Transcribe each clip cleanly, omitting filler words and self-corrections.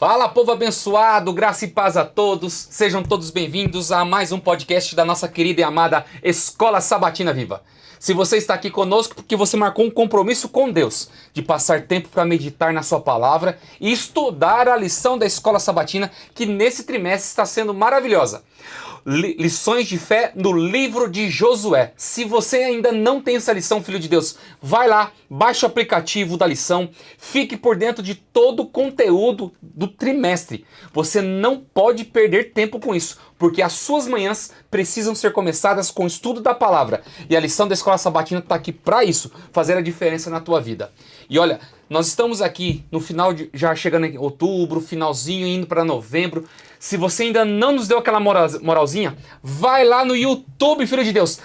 Fala, povo abençoado, graça e paz a todos. Sejam todos bem-vindos a mais um podcast da nossa querida e amada Escola Sabatina Viva. Se você está aqui conosco porque você marcou um compromisso com Deus de passar tempo para meditar na sua palavra e estudar a lição da Escola Sabatina, que nesse trimestre está sendo maravilhosa. Lições de fé no livro de Josué. Se você ainda não tem essa lição, filho de Deus, vai lá, baixa o aplicativo da lição, fique por dentro de todo o conteúdo do trimestre. Você não pode perder tempo com isso, porque as suas manhãs precisam ser começadas com o estudo da palavra. E a lição da Escola Sabatina está aqui para isso, fazer a diferença na tua vida. E olha, nós estamos aqui no final, já chegando em outubro, finalzinho, indo para novembro. Se você ainda não nos deu aquela moralzinha, vai lá no YouTube, filho de Deus,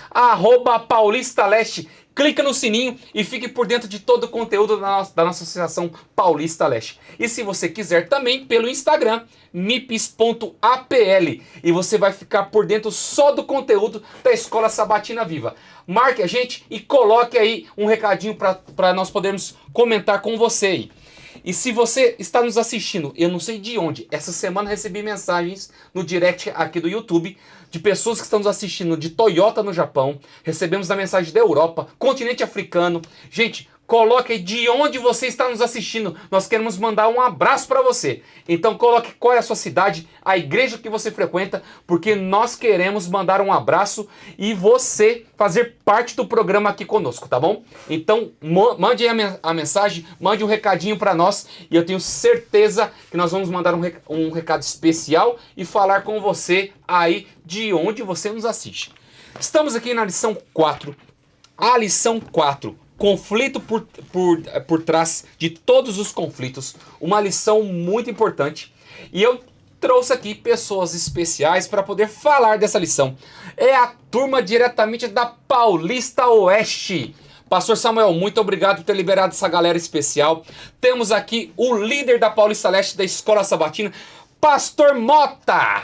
@PaulistaLeste, clica no sininho e fique por dentro de todo o conteúdo da nossa Associação Paulista Leste. E se você quiser também pelo Instagram, mips.apl, e você vai ficar por dentro só do conteúdo da Escola Sabatina Viva. Marque a gente e coloque aí um recadinho para nós podermos comentar com você aí. E se você está nos assistindo, eu não sei de onde, essa semana recebi mensagens no direct aqui do YouTube de pessoas que estão nos assistindo de Toyota no Japão, recebemos a mensagem da Europa, continente africano. Gente, coloque aí de onde você está nos assistindo, nós queremos mandar um abraço para você. Então coloque qual é a sua cidade, a igreja que você frequenta, porque nós queremos mandar um abraço e você fazer parte do programa aqui conosco, tá bom? Então mande aí a mensagem, mande um recadinho para nós e eu tenho certeza que nós vamos mandar um recado especial e falar com você aí de onde você nos assiste. Estamos aqui na lição 4, a lição 4. Conflito por trás de todos os conflitos. Uma lição muito importante. E eu trouxe aqui pessoas especiais para poder falar dessa lição. É a turma diretamente da Paulista Oeste. Pastor Samuel, muito obrigado por ter liberado essa galera especial. Temos aqui o líder da Paulista Leste da Escola Sabatina, Pastor Mota,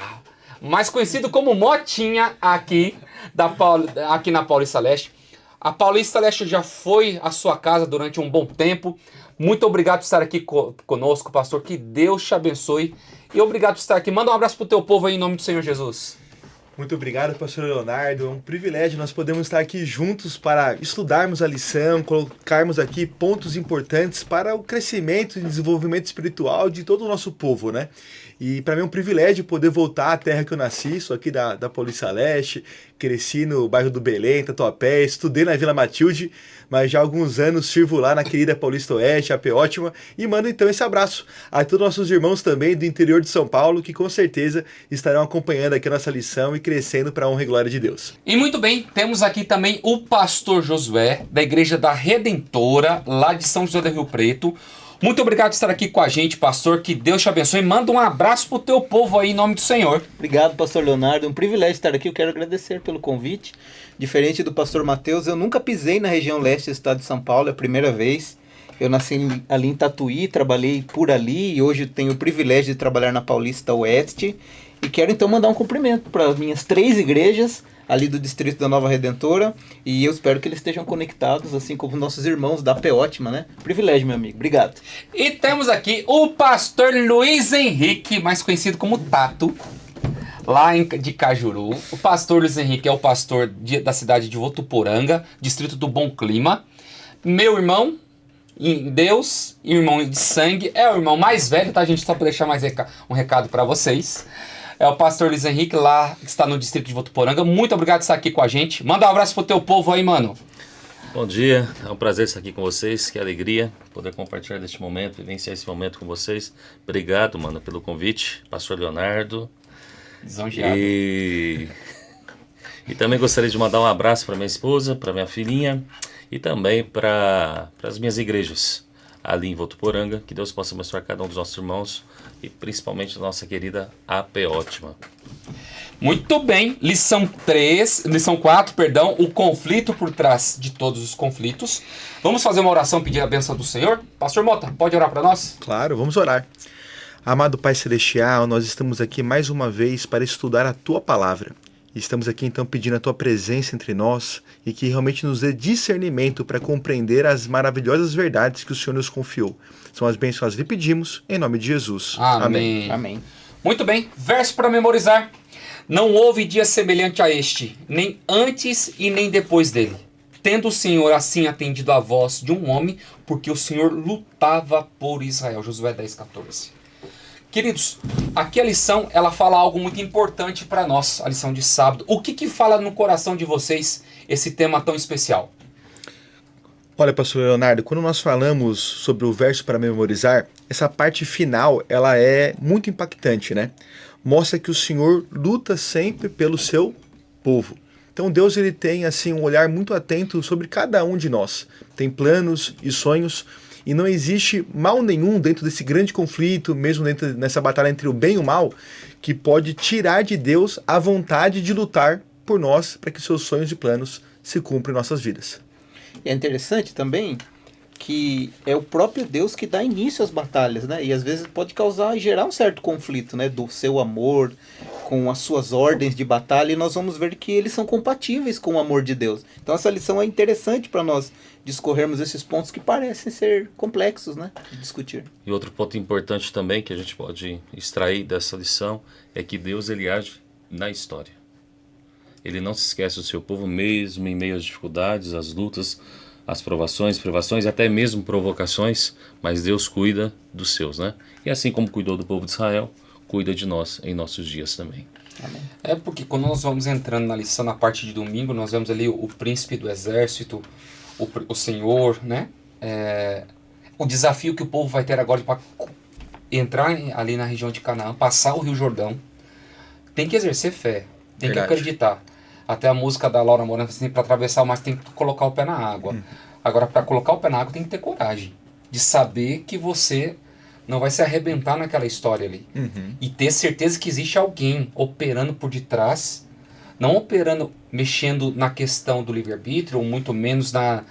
mais conhecido como Motinha aqui na Paulista Leste. A Paulista Leste já foi a sua casa durante um bom tempo. Muito obrigado por estar aqui conosco, pastor. Que Deus te abençoe. E obrigado por estar aqui. Manda um abraço pro teu povo aí em nome do Senhor Jesus. Muito obrigado, pastor Leonardo. É um privilégio nós podemos estar aqui juntos para estudarmos a lição, colocarmos aqui pontos importantes para o crescimento e desenvolvimento espiritual de todo o nosso povo, né? E para mim é um privilégio poder voltar à terra que eu nasci, sou aqui da Paulista Leste, cresci no bairro do Belém, Tatuapé, estudei na Vila Matilde, mas já há alguns anos sirvo lá na querida Paulista Oeste, AP Ótima, e mando então esse abraço a todos nossos irmãos também do interior de São Paulo, que com certeza estarão acompanhando aqui a nossa lição e crescendo para a honra e glória de Deus. E muito bem, temos aqui também o pastor Josué, da Igreja da Redentora, lá de São José do Rio Preto. Muito obrigado por estar aqui com a gente, pastor. Que Deus te abençoe. Manda um abraço pro teu povo aí, em nome do Senhor. Obrigado, pastor Leonardo. É um privilégio estar aqui. Eu quero agradecer pelo convite. Diferente do pastor Mateus, eu nunca pisei na região leste do estado de São Paulo. É a primeira vez. Eu nasci ali em Tatuí, trabalhei por ali e hoje tenho o privilégio de trabalhar na Paulista Oeste. E quero então mandar um cumprimento para as minhas 3 igrejas ali do distrito da Nova Redentora, e eu espero que eles estejam conectados, assim como nossos irmãos da AP Ótima, né? Privilégio, meu amigo. Obrigado. E temos aqui o pastor Luiz Henrique, mais conhecido como Tato, lá de Cajuru. O pastor Luiz Henrique é o pastor da cidade de Votuporanga, distrito do Bom Clima. Meu irmão em Deus, irmão de sangue, é o irmão mais velho, tá, gente? Só para deixar mais um recado para vocês. É o pastor Luiz Henrique, lá que está no distrito de Votuporanga. Muito obrigado por estar aqui com a gente. Manda um abraço pro teu povo aí, mano. Bom dia, é um prazer estar aqui com vocês. Que alegria poder compartilhar deste momento, vivenciar esse momento com vocês. Obrigado, mano, pelo convite, pastor Leonardo. Lisonjeado. E também gostaria de mandar um abraço para minha esposa, para minha filhinha e também para as minhas igrejas ali em Votuporanga. Que Deus possa abençoar cada um dos nossos irmãos e principalmente a nossa querida AP Ótima. Muito bem, lição 4, o conflito por trás de todos os conflitos. Vamos fazer uma oração, pedir a bênção do Senhor? Pastor Mota, pode orar para nós? Claro, vamos orar. Amado Pai Celestial, nós estamos aqui mais uma vez para estudar a Tua Palavra. Estamos aqui então pedindo a tua presença entre nós e que realmente nos dê discernimento para compreender as maravilhosas verdades que o Senhor nos confiou. São as bênçãos que nós lhe pedimos, em nome de Jesus. Amém. Amém. Muito bem, verso para memorizar. Não houve dia semelhante a este, nem antes e nem depois dele. Tendo o Senhor assim atendido a voz de um homem, porque o Senhor lutava por Israel. Josué 10:14. Queridos, aqui a lição, ela fala algo muito importante para nós, a lição de sábado. O que fala no coração de vocês esse tema tão especial? Olha, pastor Leonardo, quando nós falamos sobre o verso para memorizar, essa parte final, ela é muito impactante, né? Mostra que o Senhor luta sempre pelo seu povo. Então Deus ele tem assim um olhar muito atento sobre cada um de nós. Tem planos e sonhos e não existe mal nenhum dentro desse grande conflito, mesmo dentro dessa batalha entre o bem e o mal, que pode tirar de Deus a vontade de lutar por nós para que seus sonhos e planos se cumpram em nossas vidas. E é interessante também que é o próprio Deus que dá início às batalhas, né? E às vezes pode causar e gerar um certo conflito, né? Do seu amor com as suas ordens de batalha, e nós vamos ver que eles são compatíveis com o amor de Deus. Então essa lição é interessante para nós discorrermos esses pontos que parecem ser complexos, né? De discutir. E outro ponto importante também que a gente pode extrair dessa lição é que Deus ele age na história. Ele não se esquece do seu povo mesmo em meio às dificuldades, às lutas, as provações, privações e até mesmo provocações, mas Deus cuida dos seus, né? E assim como cuidou do povo de Israel, cuida de nós em nossos dias também. Amém. É porque quando nós vamos entrando na lição, na parte de domingo, nós vemos ali o príncipe do exército, o Senhor, né? O desafio que o povo vai ter agora para entrar ali na região de Canaã, passar o Rio Jordão, tem que exercer fé, tem Verdade. que acreditar. Até a música da Laura Morano, assim, para atravessar o mar tem que colocar o pé na água. Agora, para colocar o pé na água tem que ter coragem de saber que você não vai se arrebentar naquela história ali. E ter certeza que existe alguém operando por detrás, não operando, mexendo na questão do livre-arbítrio, ou muito menos na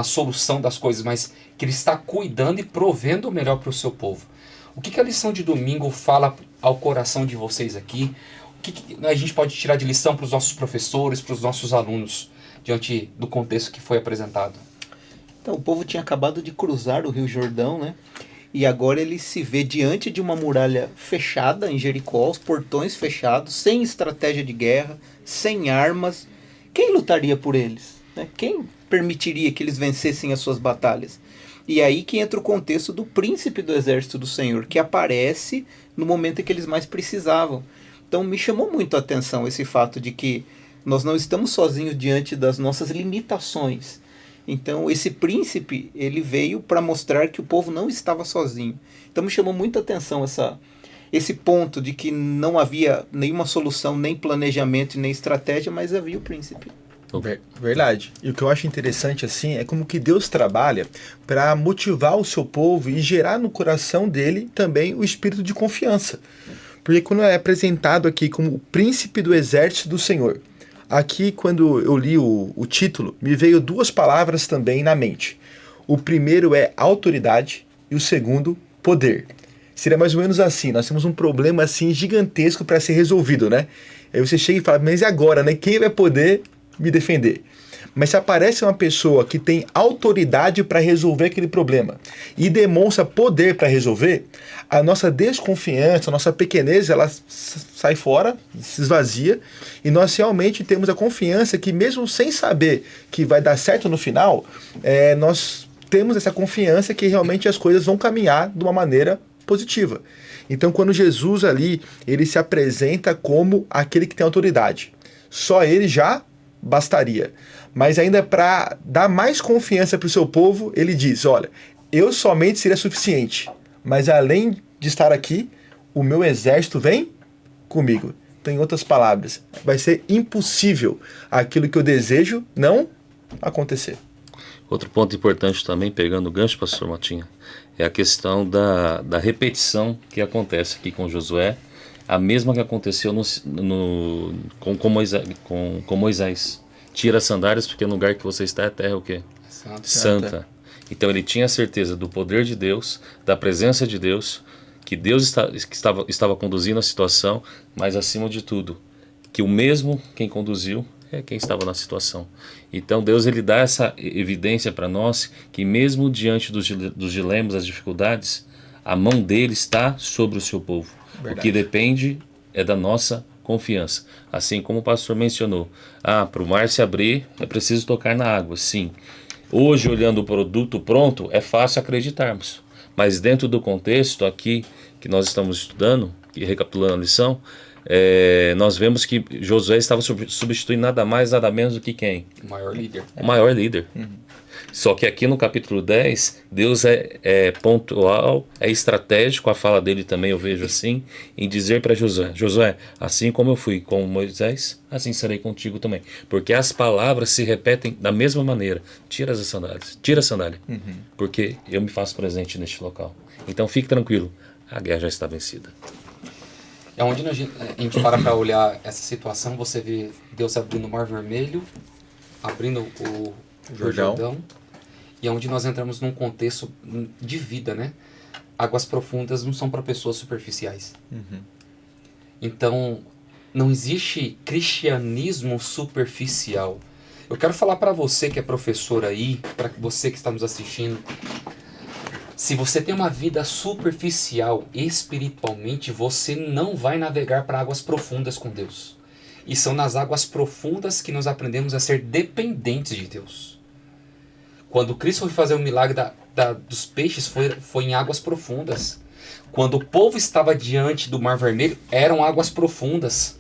solução das coisas, mas que ele está cuidando e provendo o melhor para o seu povo. O que a lição de domingo fala ao coração de vocês aqui? O que a gente pode tirar de lição para os nossos professores, para os nossos alunos, diante do contexto que foi apresentado? Então o povo tinha acabado de cruzar o Rio Jordão, né? E agora ele se vê diante de uma muralha fechada em Jericó, os portões fechados, sem estratégia de guerra, sem armas. Quem lutaria por eles, né? Quem permitiria que eles vencessem as suas batalhas? E aí que entra o contexto do príncipe do exército do Senhor, que aparece no momento em que eles mais precisavam. Então me chamou muito a atenção esse fato de que nós não estamos sozinhos diante das nossas limitações. Então esse príncipe, ele veio para mostrar que o povo não estava sozinho. Então me chamou muito a atenção esse ponto de que não havia nenhuma solução, nem planejamento, nem estratégia, mas havia o príncipe. Verdade. E o que eu acho interessante assim é como que Deus trabalha para motivar o seu povo e gerar no coração dele também o espírito de confiança. Porque quando é apresentado aqui como o príncipe do exército do Senhor, aqui quando eu li o título, me veio duas palavras também na mente. O primeiro é autoridade e o segundo, poder. Seria mais ou menos assim, nós temos um problema assim gigantesco para ser resolvido, né? Aí você chega e fala, mas e agora, né? Quem vai poder me defender? Mas se aparece uma pessoa que tem autoridade para resolver aquele problema e demonstra poder para resolver, a nossa desconfiança, a nossa pequenez, ela sai fora, se esvazia, e nós realmente temos a confiança que mesmo sem saber que vai dar certo no final, nós temos essa confiança que realmente as coisas vão caminhar de uma maneira positiva. Então quando Jesus ali, ele se apresenta como aquele que tem autoridade, só ele já bastaria. Mas ainda para dar mais confiança para o seu povo, ele diz, olha, eu somente seria suficiente, mas além de estar aqui, o meu exército vem comigo. Então, em outras palavras, vai ser impossível aquilo que eu desejo não acontecer. Outro ponto importante também, pegando o gancho, pastor Motinha, é a questão da repetição que acontece aqui com Josué, a mesma que aconteceu com Moisés. Tira as sandálias, porque no lugar que você está é terra o quê? Santa. Então ele tinha certeza do poder de Deus, da presença de Deus, que Deus estava conduzindo a situação, mas acima de tudo, que o mesmo quem conduziu é quem estava na situação. Então Deus ele dá essa evidência para nós que mesmo diante dos dilemas, das dificuldades, a mão dele está sobre o seu povo. Verdade. O que depende é da nossa confiança. Assim como o pastor mencionou, para o mar se abrir é preciso tocar na água. Sim. Hoje, olhando o produto pronto, é fácil acreditarmos. Mas dentro do contexto aqui que nós estamos estudando, e recapitulando a lição, nós vemos que Josué estava substituindo nada mais, nada menos do que quem? O maior líder. O maior líder. Só que aqui no capítulo 10, Deus é pontual, é estratégico, a fala dele também eu vejo assim, em dizer para Josué, Josué, assim como eu fui com Moisés, assim serei contigo também. Porque as palavras se repetem da mesma maneira. Tira as sandálias, tira a sandália, porque eu me faço presente neste local. Então fique tranquilo, a guerra já está vencida. É onde a gente para olhar essa situação, você vê Deus abrindo o Mar Vermelho, abrindo o Jordão, e é onde nós entramos num contexto de vida, né? Águas profundas não são para pessoas superficiais. Então, não existe cristianismo superficial. Eu quero falar para você que é professor aí, para você que está nos assistindo, se você tem uma vida superficial espiritualmente, você não vai navegar para águas profundas com Deus. E são nas águas profundas que nós aprendemos a ser dependentes de Deus. Quando Cristo foi fazer o milagre dos peixes, foi em águas profundas. Quando o povo estava diante do Mar Vermelho, eram águas profundas.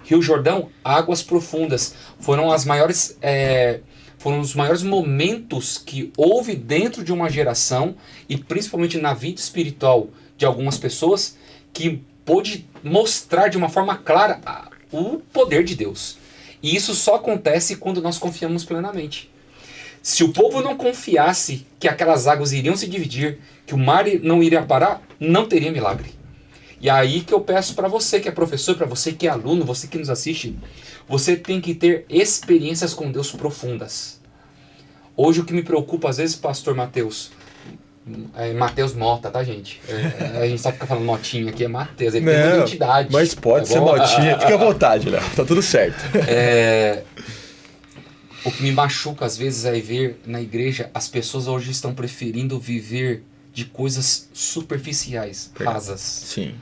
Rio Jordão, águas profundas. Foram os maiores momentos que houve dentro de uma geração, e principalmente na vida espiritual de algumas pessoas, que pôde mostrar de uma forma clara o poder de Deus. E isso só acontece quando nós confiamos plenamente. Se o povo não confiasse que aquelas águas iriam se dividir, que o mar não iria parar, não teria milagre. E aí que eu peço para você que é professor, para você que é aluno, você que nos assiste, você tem que ter experiências com Deus profundas. Hoje o que me preocupa às vezes, pastor Mateus, Mateus Mota, tá, gente? A gente só fica falando Motinha aqui, é Mateus, ele tem uma identidade. Mas pode ser Motinha, fica à vontade, Léo, tá tudo certo. O que me machuca às vezes é ver na igreja, as pessoas hoje estão preferindo viver de coisas superficiais, rasas. Sim.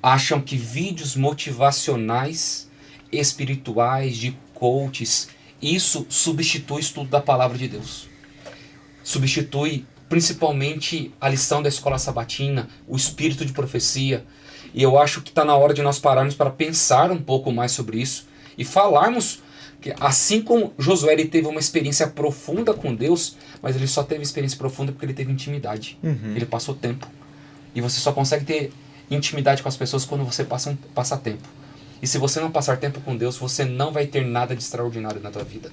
Acham que vídeos motivacionais, espirituais, de coaches, isso substitui o estudo da palavra de Deus. Substitui principalmente a lição da escola sabatina, o espírito de profecia. E eu acho que está na hora de nós pararmos para pensar um pouco mais sobre isso e falarmos que, assim como Josué ele teve uma experiência profunda com Deus, mas ele só teve experiência profunda porque ele teve intimidade. Ele passou tempo. E você só consegue ter intimidade com as pessoas quando você passa tempo. E se você não passar tempo com Deus, você não vai ter nada de extraordinário na tua vida.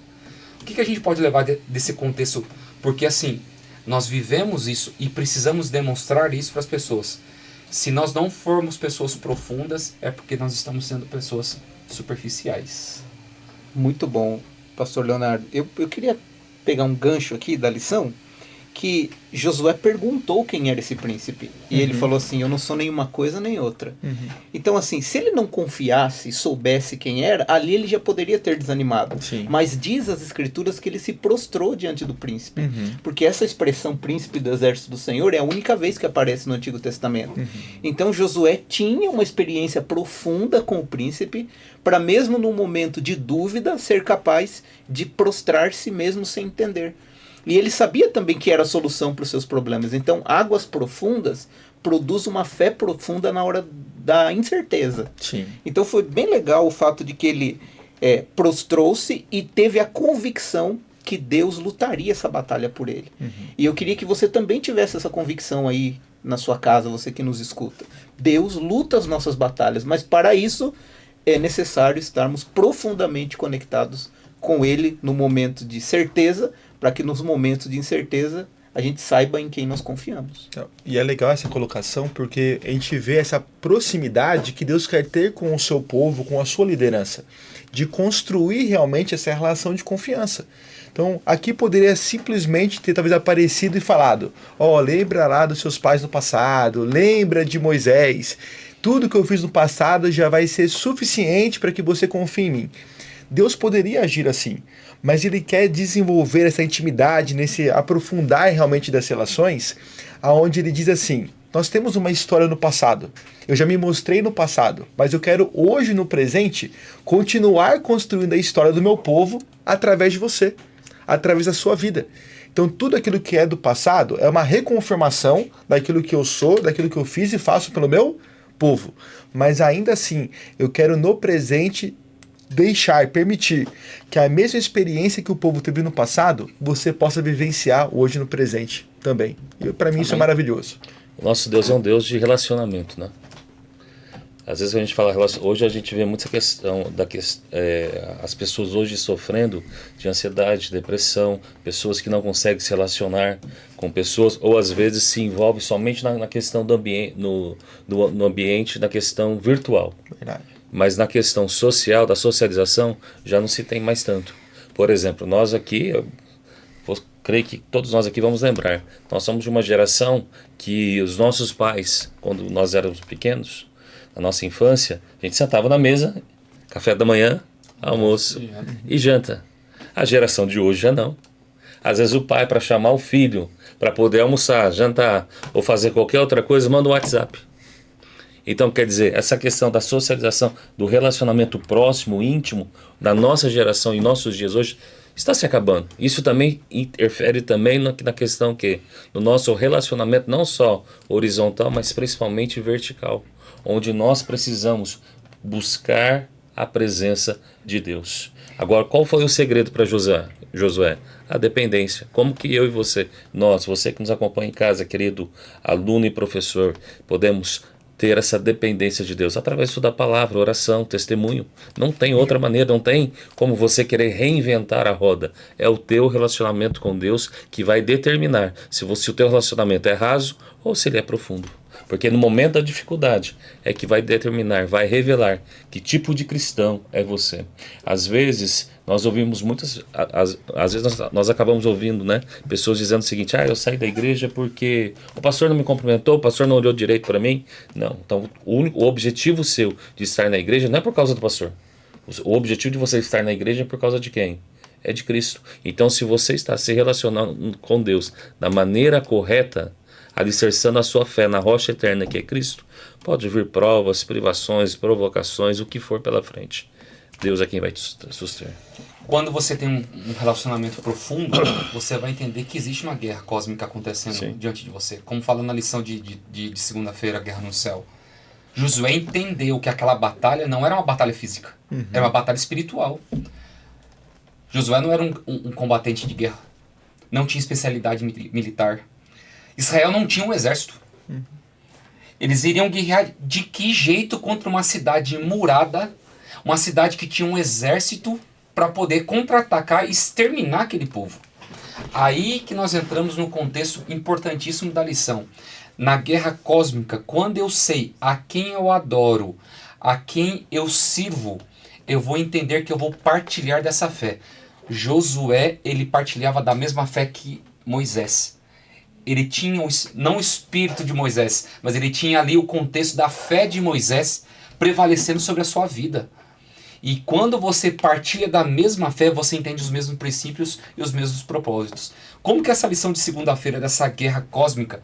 O que a gente pode levar desse contexto? Porque assim, nós vivemos isso e precisamos demonstrar isso para as pessoas. Se nós não formos pessoas profundas, é porque nós estamos sendo pessoas superficiais. Muito bom, pastor Leonardo. Eu queria pegar um gancho aqui da lição, que Josué perguntou quem era esse príncipe. E ele falou assim, eu não sou nenhuma coisa nem outra. Então assim, se ele não confiasse e soubesse quem era, ali ele já poderia ter desanimado. Sim. Mas diz as escrituras que ele se prostrou diante do príncipe. Porque essa expressão príncipe do exército do Senhor é a única vez que aparece no Antigo Testamento. Então Josué tinha uma experiência profunda com o príncipe, para mesmo num momento de dúvida, ser capaz de prostrar-se mesmo sem entender. E ele sabia também que era a solução para os seus problemas. Então, águas profundas produz uma fé profunda na hora da incerteza. Sim. Então, foi bem legal o fato de que ele prostrou-se e teve a convicção que Deus lutaria essa batalha por ele. E eu queria que você também tivesse essa convicção aí na sua casa, você que nos escuta. Deus luta as nossas batalhas, mas para isso é necessário estarmos profundamente conectados com Ele no momento de certeza, para que nos momentos de incerteza a gente saiba em quem nós confiamos. Então, e é legal essa colocação porque a gente vê essa proximidade que Deus quer ter com o seu povo, com a sua liderança, de construir realmente essa relação de confiança. Então, aqui poderia simplesmente ter talvez aparecido e falado, lembra lá dos seus pais no passado, lembra de Moisés. tudo que eu fiz no passado já vai ser suficiente para que você confie em mim. Deus poderia agir assim, mas Ele quer desenvolver essa intimidade, nesse aprofundar realmente das relações, aonde Ele diz assim: nós temos uma história no passado, eu já me mostrei no passado, mas eu quero hoje, no presente, continuar construindo a história do meu povo através de você, através da sua vida. Então tudo aquilo que é do passado é uma reconfirmação daquilo que eu sou, daquilo que eu fiz e faço pelo meu povo. Mas ainda assim, eu quero no presente permitir que a mesma experiência que o povo teve no passado, você possa vivenciar hoje no presente também. E para mim isso é maravilhoso. O nosso Deus é um Deus de relacionamento, né? Às vezes a gente fala, hoje a gente vê muita questão, as pessoas hoje sofrendo de ansiedade, depressão, pessoas que não conseguem se relacionar com pessoas, ou às vezes se envolvem somente na questão do ambiente, no ambiente, na questão virtual. Verdade. Mas na questão social, da socialização, já não se tem mais tanto. Por exemplo, nós aqui, creio que todos nós aqui vamos lembrar, nós somos de uma geração que os nossos pais, quando nós éramos pequenos, na nossa infância, a gente sentava na mesa, café da manhã, almoço e janta. A geração de hoje já não. Às vezes o pai, para chamar o filho, para poder almoçar, jantar ou fazer qualquer outra coisa, manda um WhatsApp. Então, quer dizer, essa questão da socialização, do relacionamento próximo, íntimo, da nossa geração e nossos dias hoje, está se acabando. Isso também interfere também na questão que no nosso relacionamento, não só horizontal, mas principalmente vertical, onde nós precisamos buscar a presença de Deus. Agora, qual foi o segredo para Josué? A dependência. Como que eu e você, você que nos acompanha em casa, querido aluno e professor, podemos ter essa dependência de Deus? Através da palavra, oração, testemunho. Não tem outra maneira, não tem como você querer reinventar a roda. É o teu relacionamento com Deus que vai determinar se o teu relacionamento é raso ou se ele é profundo. Porque no momento da dificuldade é que vai determinar, vai revelar que tipo de cristão é você. Às vezes nós ouvimos às vezes nós acabamos ouvindo, né, pessoas dizendo o seguinte: eu saí da igreja porque o pastor não me cumprimentou, o pastor não olhou direito para mim. Não, então o objetivo seu de estar na igreja não é por causa do pastor. O objetivo de você estar na igreja é por causa de quem? É de Cristo. Então, se você está se relacionando com Deus da maneira correta, alicerçando a sua fé na rocha eterna que é Cristo, pode vir provas, privações, provocações, o que for pela frente. Deus é quem vai te suster. Quando você tem um relacionamento profundo, você vai entender que existe uma guerra cósmica acontecendo diante de você. Como fala na lição de segunda-feira, Guerra no Céu. Josué entendeu que aquela batalha não era uma batalha física, era uma batalha espiritual. Josué não era um combatente de guerra, não tinha especialidade militar. Israel não tinha um exército. Eles iriam guerrear de que jeito contra uma cidade murada, uma cidade que tinha um exército para poder contra-atacar e exterminar aquele povo. Aí que nós entramos no contexto importantíssimo da lição. Na guerra cósmica, quando eu sei a quem eu adoro, a quem eu sirvo, eu vou entender que eu vou partilhar dessa fé. Josué, ele partilhava da mesma fé que Moisés. Ele tinha, não o espírito de Moisés, mas ele tinha ali o contexto da fé de Moisés prevalecendo sobre a sua vida. E quando você partilha da mesma fé, você entende os mesmos princípios e os mesmos propósitos. Como que essa lição de segunda-feira, dessa guerra cósmica,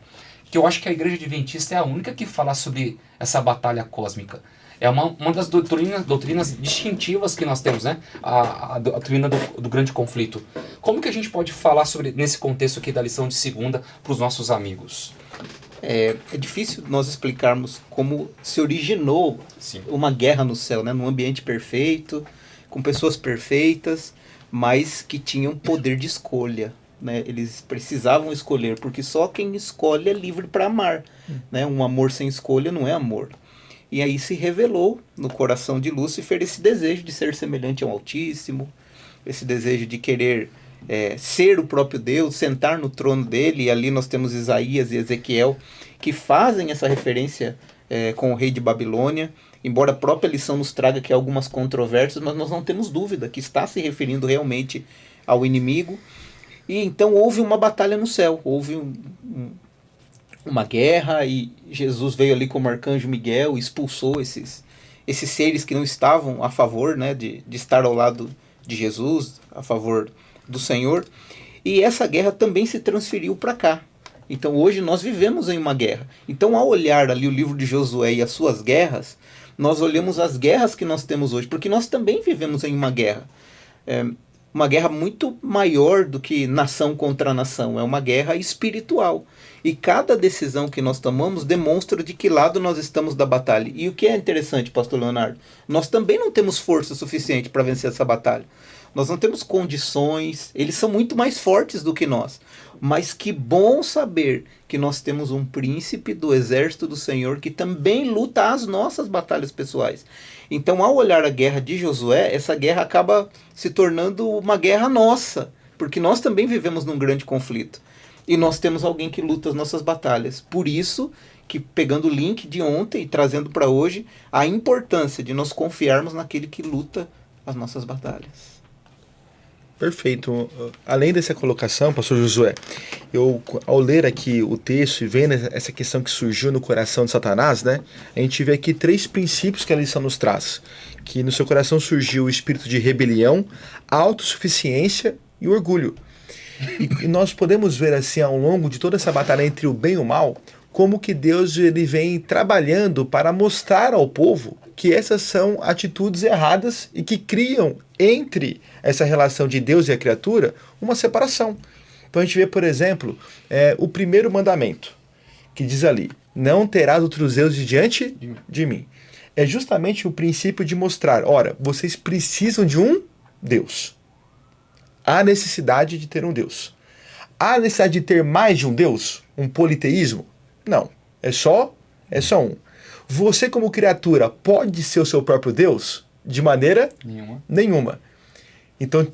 que eu acho que a Igreja Adventista é a única que fala sobre essa batalha cósmica. É uma das doutrinas distintivas que nós temos, né? A doutrina do grande conflito. Como que a gente pode falar sobre nesse contexto aqui da lição de segunda para os nossos amigos? É difícil nós explicarmos como se originou uma guerra no céu, né? Num ambiente perfeito, com pessoas perfeitas, mas que tinham poder de escolha, né? Eles precisavam escolher, porque só quem escolhe é livre para amar, né? Um amor sem escolha não é amor. E aí se revelou no coração de Lúcifer esse desejo de ser semelhante ao Altíssimo, esse desejo de querer ser o próprio Deus, sentar no trono dele. E ali nós temos Isaías e Ezequiel que fazem essa referência com o rei de Babilônia, embora a própria lição nos traga que há algumas controvérsias, mas nós não temos dúvida que está se referindo realmente ao inimigo. E então houve uma batalha no céu, houve uma guerra e Jesus veio ali como arcanjo Miguel e expulsou esses seres que não estavam a favor, né, de estar ao lado de Jesus, a favor do Senhor. E essa guerra também se transferiu para cá. Então hoje nós vivemos em uma guerra. Então ao olhar ali o livro de Josué e as suas guerras, nós olhamos as guerras que nós temos hoje, porque nós também vivemos em uma guerra. Uma guerra muito maior do que nação contra nação, é uma guerra espiritual. E cada decisão que nós tomamos demonstra de que lado nós estamos da batalha. E o que é interessante, pastor Leonardo, nós também não temos força suficiente para vencer essa batalha. Nós não temos condições, eles são muito mais fortes do que nós. Mas que bom saber que nós temos um príncipe do exército do Senhor que também luta as nossas batalhas pessoais. Então, ao olhar a guerra de Josué, essa guerra acaba se tornando uma guerra nossa, porque nós também vivemos num grande conflito. E nós temos alguém que luta as nossas batalhas. Por isso que, pegando o link de ontem e trazendo para hoje, a importância de nós confiarmos naquele que luta as nossas batalhas. Perfeito. Além dessa colocação, pastor Josué, eu, ao ler aqui o texto e vendo essa questão que surgiu no coração de Satanás, né, a gente vê aqui 3 princípios que a lição nos traz. Que no seu coração surgiu o espírito de rebelião, autossuficiência e orgulho. E nós podemos ver assim, ao longo de toda essa batalha entre o bem e o mal, como que Deus ele vem trabalhando para mostrar ao povo que essas são atitudes erradas e que criam entre essa relação de Deus e a criatura uma separação. Então a gente vê, por exemplo, o primeiro mandamento, que diz ali, não terás outros deuses diante de mim. É justamente o princípio de mostrar, ora, vocês precisam de um Deus. Há necessidade de ter um Deus. Há necessidade de ter mais de um Deus? Um politeísmo? Não. É só um. Você, como criatura, pode ser o seu próprio Deus? De maneira nenhuma. Então,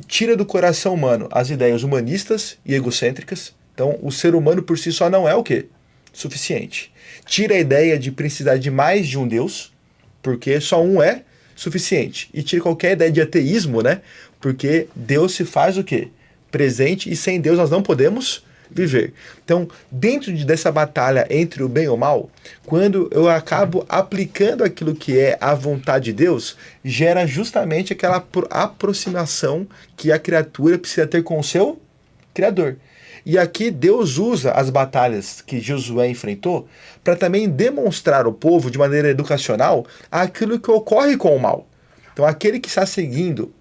tira do coração humano as ideias humanistas e egocêntricas. Então, o ser humano por si só não é o quê? Suficiente. Tira a ideia de precisar de mais de um Deus, porque só um é suficiente. E tira qualquer ideia de ateísmo, né? Porque Deus se faz o quê? Presente, e sem Deus nós não podemos viver. Então, dentro dessa batalha entre o bem e o mal, quando eu acabo aplicando aquilo que é a vontade de Deus, gera justamente aquela aproximação que a criatura precisa ter com o seu Criador. E aqui Deus usa as batalhas que Josué enfrentou para também demonstrar ao povo, de maneira educacional, aquilo que ocorre com o mal. Então, aquele que está seguindo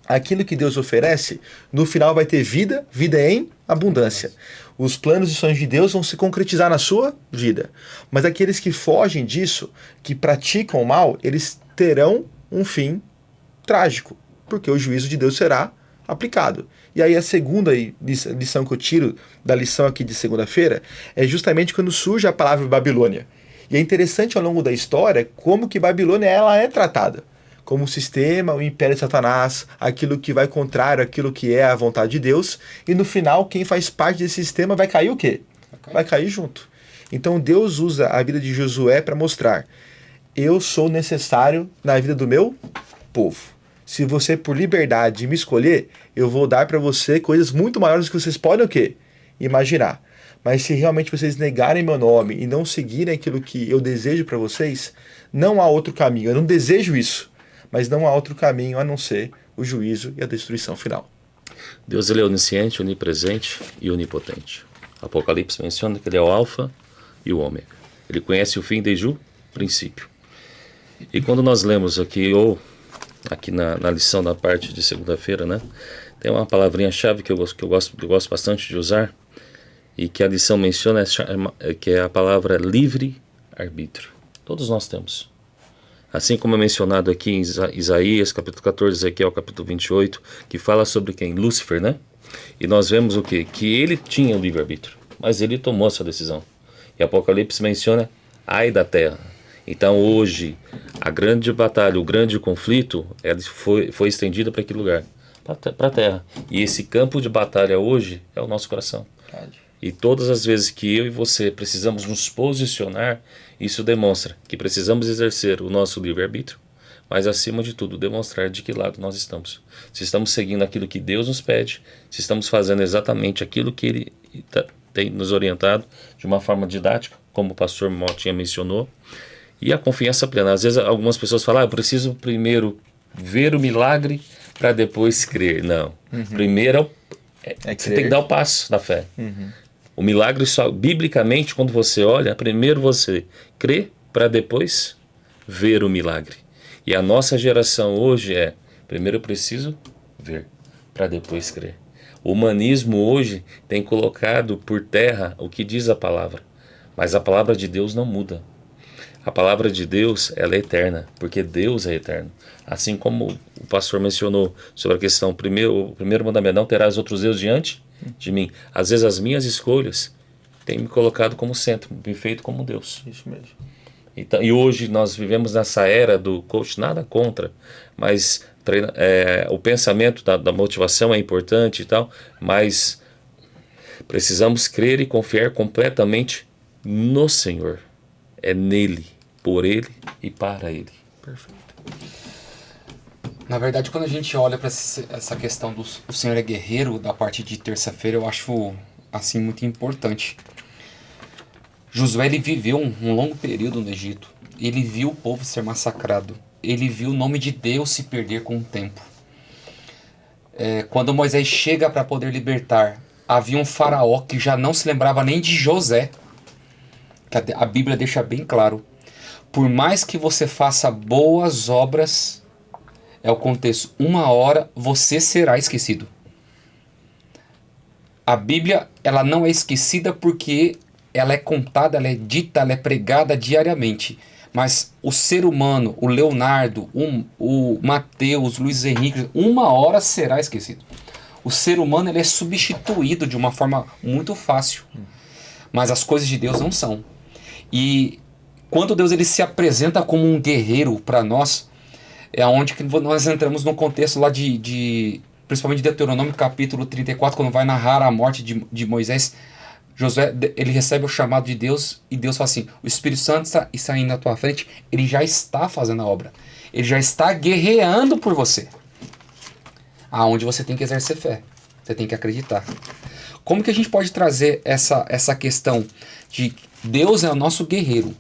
aquilo que Deus oferece, no final vai ter vida em abundância. Os planos e sonhos de Deus vão se concretizar na sua vida. Mas aqueles que fogem disso, que praticam o mal, eles terão um fim trágico, porque o juízo de Deus será aplicado. E aí a segunda lição que eu tiro da lição aqui de segunda-feira é justamente quando surge a palavra Babilônia. E é interessante ao longo da história como que Babilônia ela é tratada. Como o sistema, o império de Satanás, aquilo que vai contrário àquilo que é a vontade de Deus, e no final, quem faz parte desse sistema vai cair o quê? Vai cair junto. Então Deus usa a vida de Josué para mostrar, eu sou necessário na vida do meu povo. Se você, por liberdade, me escolher, eu vou dar para você coisas muito maiores do que vocês podem o quê? Imaginar. Mas se realmente vocês negarem meu nome e não seguirem aquilo que eu desejo para vocês, não há outro caminho. Eu não desejo isso. Mas não há outro caminho a não ser o juízo e a destruição final. Deus ele é onisciente, onipresente e onipotente. Apocalipse menciona que ele é o alfa e o ômega. Ele conhece o fim desde o princípio. E quando nós lemos aqui, ou aqui na lição da parte de segunda-feira, né, tem uma palavrinha-chave que eu gosto bastante de usar, e que a lição menciona, que é a palavra livre-arbítrio. Todos nós temos. Assim como é mencionado aqui em Isaías, capítulo 14, Ezequiel, capítulo 28, que fala sobre quem? Lúcifer, né? E nós vemos o quê? Que ele tinha o livre-arbítrio, mas ele tomou essa decisão. E Apocalipse menciona, ai da terra. Então hoje, a grande batalha, o grande conflito, foi estendido para aquele lugar, para a terra. E esse campo de batalha hoje é o nosso coração. E todas as vezes que eu e você precisamos nos posicionar, isso demonstra que precisamos exercer o nosso livre-arbítrio, mas acima de tudo demonstrar de que lado nós estamos. Se estamos seguindo aquilo que Deus nos pede, se estamos fazendo exatamente aquilo que Ele tem nos orientado de uma forma didática, como o pastor Motinha mencionou, e a confiança plena. Às vezes algumas pessoas falam, eu preciso primeiro ver o milagre para depois crer. Não, primeiro você tem que dar o passo da fé. O milagre só, biblicamente, quando você olha, primeiro você crê para depois ver o milagre. E a nossa geração hoje primeiro eu preciso ver para depois crer. O humanismo hoje tem colocado por terra o que diz a palavra, mas a palavra de Deus não muda. A palavra de Deus, ela é eterna, porque Deus é eterno. Assim como o pastor mencionou sobre a questão, o primeiro mandamento, não terás outros deuses diante de mim. Às vezes as minhas escolhas têm me colocado como centro, me feito como Deus. Isso mesmo. Então, e hoje nós vivemos nessa era do coach, nada contra, mas o pensamento da motivação é importante e tal, mas precisamos crer e confiar completamente no Senhor. É nele, por ele e para ele. Perfeito. Na verdade, quando a gente olha para essa questão do o Senhor é guerreiro, da parte de terça-feira, eu acho assim muito importante. Josué, ele viveu um longo período no Egito. Ele viu o povo ser massacrado. Ele viu o nome de Deus se perder com o tempo. Quando Moisés chega para poder libertar, havia um faraó que já não se lembrava nem de José. A Bíblia deixa bem claro. Por mais que você faça boas obras, é o contexto, uma hora você será esquecido. A Bíblia, ela não é esquecida porque ela é contada, ela é dita, ela é pregada diariamente. Mas o ser humano, o Leonardo, o Mateus, Luiz Henrique, uma hora será esquecido. O ser humano, ele é substituído de uma forma muito fácil. Mas as coisas de Deus não são. E quando Deus ele se apresenta como um guerreiro para nós, é onde que nós entramos no contexto lá principalmente de Deuteronômio capítulo 34, quando vai narrar a morte de Moisés. Josué, ele recebe o chamado de Deus e Deus fala assim, o Espírito Santo está indo à tua frente, ele já está fazendo a obra, ele já está guerreando por você. Aonde você tem que exercer fé, você tem que acreditar. Como que a gente pode trazer essa questão de Deus é o nosso guerreiro,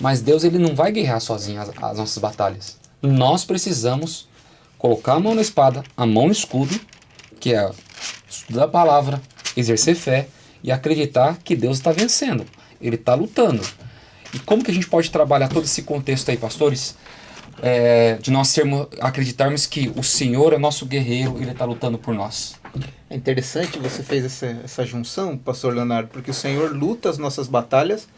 mas Deus ele não vai guerrear sozinho as nossas batalhas. Nós precisamos colocar a mão na espada, a mão no escudo, que é estudar a palavra, exercer fé e acreditar que Deus está vencendo. Ele está lutando. E como que a gente pode trabalhar todo esse contexto aí, pastores? De nós acreditarmos que o Senhor é nosso guerreiro e Ele está lutando por nós. É interessante você fez essa junção, pastor Leonardo, porque o Senhor luta as nossas batalhas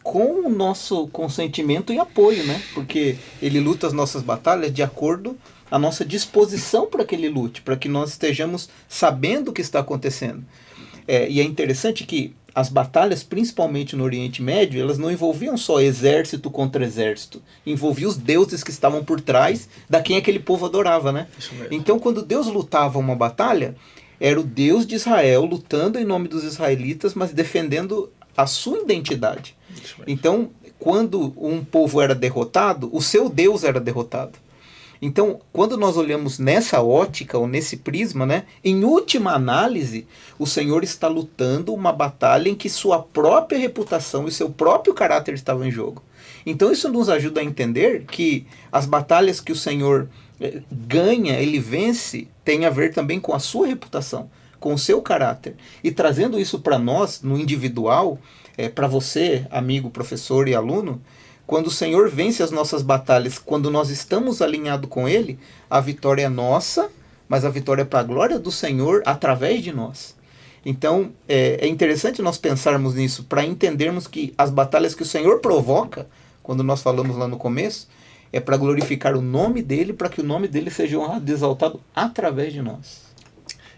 com o nosso consentimento e apoio, né? Porque Ele luta as nossas batalhas de acordo à nossa disposição para que Ele lute, para que nós estejamos sabendo o que está acontecendo. E é interessante que as batalhas, principalmente no Oriente Médio, elas não envolviam só exército contra exército. Envolviam os deuses que estavam por trás da quem aquele povo adorava, né? Então, quando Deus lutava uma batalha, era o Deus de Israel lutando em nome dos israelitas, mas defendendo a sua identidade. Então, quando um povo era derrotado, o seu Deus era derrotado. Então, quando nós olhamos nessa ótica, ou nesse prisma, né, em última análise, o Senhor está lutando uma batalha em que sua própria reputação e seu próprio caráter estavam em jogo. Então, isso nos ajuda a entender que as batalhas que o Senhor ganha, Ele vence, tem a ver também com a sua reputação, com o seu caráter. E trazendo isso para nós, no individual, para você, amigo, professor e aluno, quando o Senhor vence as nossas batalhas, quando nós estamos alinhados com Ele, a vitória é nossa, mas a vitória é para a glória do Senhor através de nós. Então, é interessante nós pensarmos nisso, para entendermos que as batalhas que o Senhor provoca, quando nós falamos lá no começo, é para glorificar o nome dEle, para que o nome dEle seja honrado e exaltado através de nós.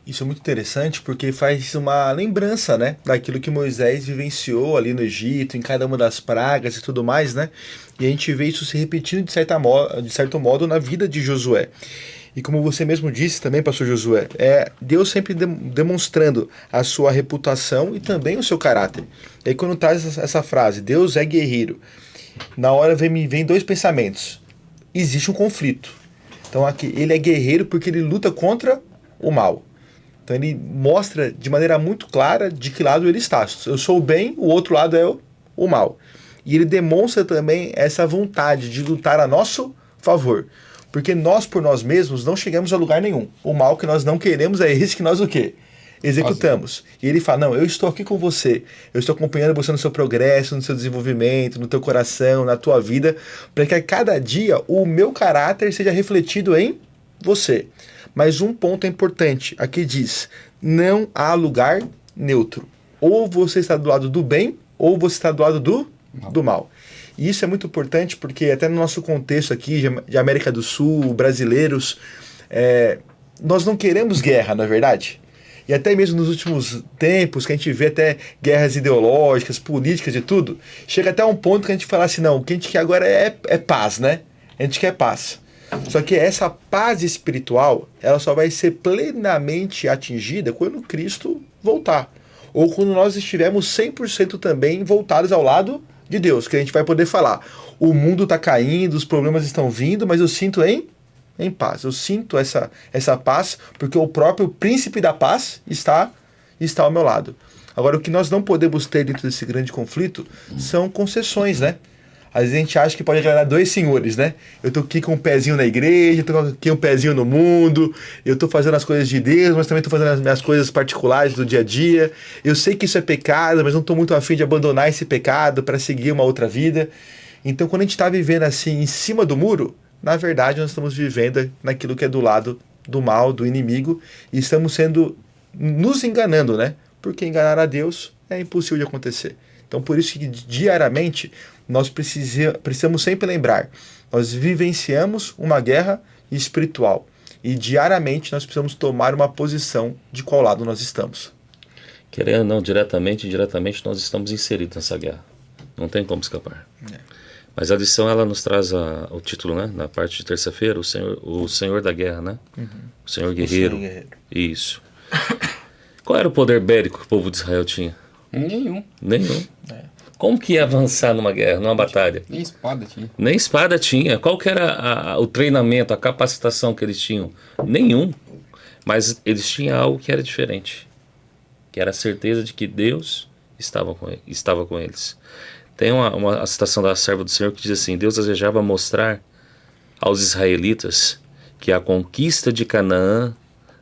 Isso é muito interessante porque faz uma lembrança, né, daquilo que Moisés vivenciou ali no Egito, em cada uma das pragas e tudo mais, né? E a gente vê isso se repetindo de certo modo na vida de Josué. E como você mesmo disse também, pastor Josué, Deus sempre demonstrando a sua reputação e também o seu caráter. E aí quando traz essa frase, Deus é guerreiro, na hora vem dois pensamentos. Existe um conflito. Então aqui, ele é guerreiro porque ele luta contra o mal. Então ele mostra de maneira muito clara de que lado ele está. Eu sou o bem, o outro lado é o mal. E ele demonstra também essa vontade de lutar a nosso favor. Porque nós, por nós mesmos, não chegamos a lugar nenhum. O mal que nós não queremos é esse que nós o quê? Executamos. E ele fala, não, eu estou aqui com você. Eu estou acompanhando você no seu progresso, no seu desenvolvimento, no teu coração, na tua vida, para que a cada dia o meu caráter seja refletido em você. Mas um ponto é importante. Aqui diz, não há lugar neutro. Ou você está do lado do bem, ou você está do lado do mal. E isso é muito importante porque até no nosso contexto aqui de América do Sul, brasileiros, nós não queremos guerra, não é verdade? E até mesmo nos últimos tempos, que a gente vê até guerras ideológicas, políticas e tudo, chega até um ponto que a gente fala assim, não, o que a gente quer agora é paz, né? A gente quer paz. Só que essa paz espiritual, ela só vai ser plenamente atingida quando Cristo voltar. Ou quando nós estivermos 100% também voltados ao lado de Deus, que a gente vai poder falar, o mundo está caindo, os problemas estão vindo, mas eu sinto em paz. Eu sinto essa paz, porque o próprio príncipe da paz está ao meu lado. Agora, o que nós não podemos ter dentro desse grande conflito são concessões, né? Às vezes a gente acha que pode agradar dois senhores, né? Eu tô aqui com um pezinho na igreja, tô aqui um pezinho no mundo, eu tô fazendo as coisas de Deus, mas também tô fazendo as minhas coisas particulares do dia a dia. Eu sei que isso é pecado, mas não tô muito afim de abandonar esse pecado para seguir uma outra vida. Então, quando a gente tá vivendo assim, em cima do muro, na verdade, nós estamos vivendo naquilo que é do lado do mal, do inimigo, e estamos nos enganando, né? Porque enganar a Deus é impossível de acontecer. Então, por isso que diariamente nós precisamos sempre lembrar, nós vivenciamos uma guerra espiritual e diariamente nós precisamos tomar uma posição de qual lado nós estamos. Querendo ou não, diretamente nós estamos inseridos nessa guerra. Não tem como escapar. Mas a lição, ela nos traz o título, né? Na parte de terça-feira, o Senhor da Guerra, né? O Senhor Guerreiro. Isso. Qual era o poder bélico que o povo de Israel tinha? Nenhum. Como que ia avançar numa guerra, numa batalha? Nem espada tinha. Nem espada tinha. Qual que era o treinamento, a capacitação que eles tinham? Nenhum. Mas eles tinham algo que era diferente. Que era a certeza de que Deus estava com eles. Tem uma citação da serva do Senhor que diz assim, Deus desejava mostrar aos israelitas que a conquista de Canaã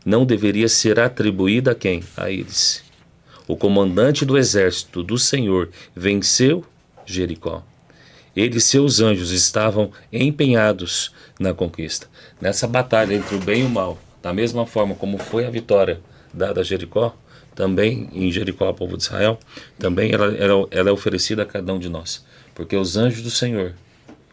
não deveria ser atribuída a quem? A eles. O comandante do exército do Senhor venceu Jericó. Ele e seus anjos estavam empenhados na conquista. Nessa batalha entre o bem e o mal, da mesma forma como foi a vitória dada a Jericó, também em Jericó, ao povo de Israel, também ela é oferecida a cada um de nós. Porque os anjos do Senhor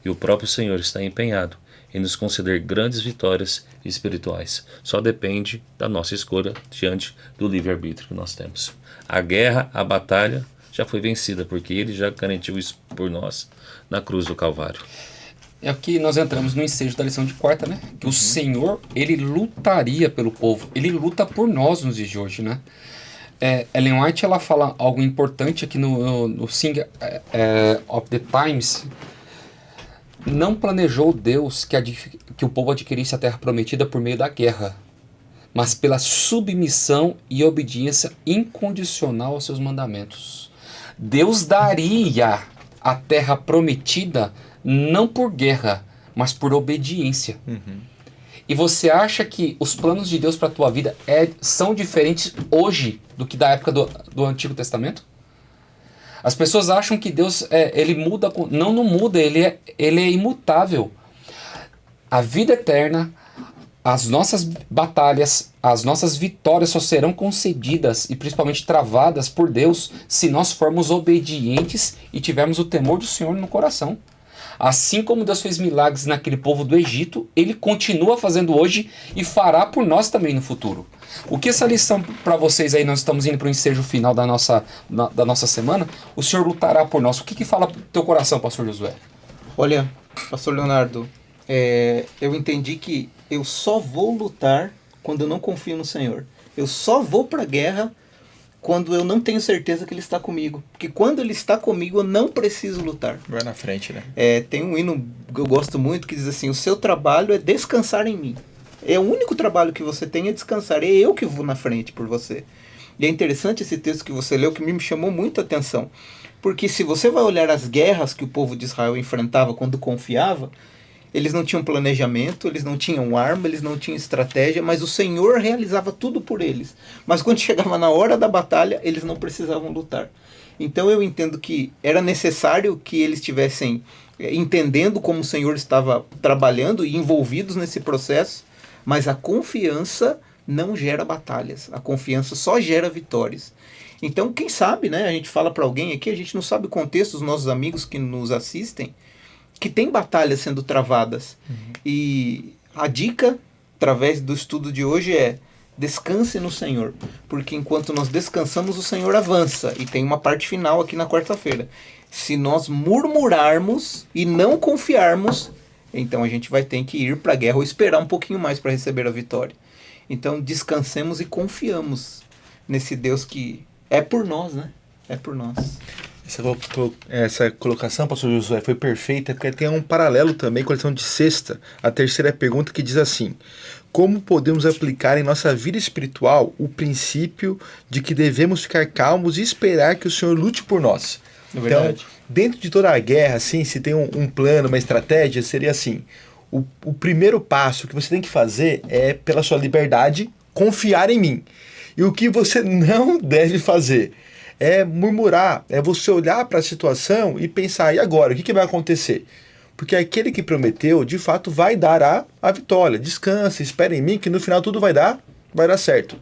e o próprio Senhor está empenhado em nos conceder grandes vitórias espirituais. Só depende da nossa escolha diante do livre-arbítrio que nós temos. A guerra, a batalha já foi vencida, porque ele já garantiu isso por nós na cruz do Calvário. É aqui nós entramos no ensejo da lição de quarta, né? Que o Senhor, ele lutaria pelo povo. Ele luta por nós nos dias de hoje, né? Ellen White, ela fala algo importante aqui no Sing of the Times. Não planejou Deus que o povo adquirisse a terra prometida por meio da guerra, mas pela submissão e obediência incondicional aos seus mandamentos. Deus daria a terra prometida não por guerra, mas por obediência. E você acha que os planos de Deus para a tua vida são diferentes hoje do que da época do Antigo Testamento? As pessoas acham que Deus ele muda. Não muda, ele é imutável. A vida eterna, as nossas batalhas, as nossas vitórias só serão concedidas e principalmente travadas por Deus se nós formos obedientes e tivermos o temor do Senhor no coração. Assim como Deus fez milagres naquele povo do Egito, Ele continua fazendo hoje e fará por nós também no futuro. O que essa lição para vocês aí, nós estamos indo para o ensejo final da nossa semana, o Senhor lutará por nós. O que fala pro teu coração, pastor Josué? Olha, pastor Leonardo, eu entendi que eu só vou lutar quando eu não confio no Senhor. Eu só vou para a guerra quando eu não tenho certeza que Ele está comigo. Porque quando Ele está comigo, eu não preciso lutar. Vai na frente, né? Tem um hino que eu gosto muito que diz assim, o seu trabalho é descansar em mim. É o único trabalho que você tem é descansar. É eu que vou na frente por você. E é interessante esse texto que você leu, que me chamou muita atenção. Porque se você vai olhar as guerras que o povo de Israel enfrentava quando confiava, eles não tinham planejamento, eles não tinham arma, eles não tinham estratégia, mas o Senhor realizava tudo por eles. Mas quando chegava na hora da batalha, eles não precisavam lutar. Então eu entendo que era necessário que eles estivessem entendendo como o Senhor estava trabalhando e envolvidos nesse processo, mas a confiança não gera batalhas, a confiança só gera vitórias. Então, quem sabe, né? A gente fala para alguém aqui, a gente não sabe o contexto dos nossos amigos que nos assistem, que tem batalhas sendo travadas. E a dica, através do estudo de hoje, é: descanse no Senhor, porque enquanto nós descansamos, o Senhor avança. E tem uma parte final aqui na quarta-feira. Se nós murmurarmos e não confiarmos, então a gente vai ter que ir para a guerra ou esperar um pouquinho mais para receber a vitória. Então descansemos e confiamos nesse Deus que é por nós, né? É por nós. Essa colocação, pastor Josué, foi perfeita, porque tem um paralelo também com a lição de sexta, a terceira pergunta, que diz assim: como podemos aplicar em nossa vida espiritual o princípio de que devemos ficar calmos e esperar que o Senhor lute por nós? É verdade. Então, dentro de toda a guerra, assim, se tem um plano, uma estratégia, seria assim: o primeiro passo que você tem que fazer é, pela sua liberdade, confiar em mim. E o que você não deve fazer é murmurar, é você olhar para a situação e pensar: e agora? O que vai acontecer? Porque aquele que prometeu, de fato, vai dar a vitória. Descansa, espera em mim, que no final tudo vai dar certo.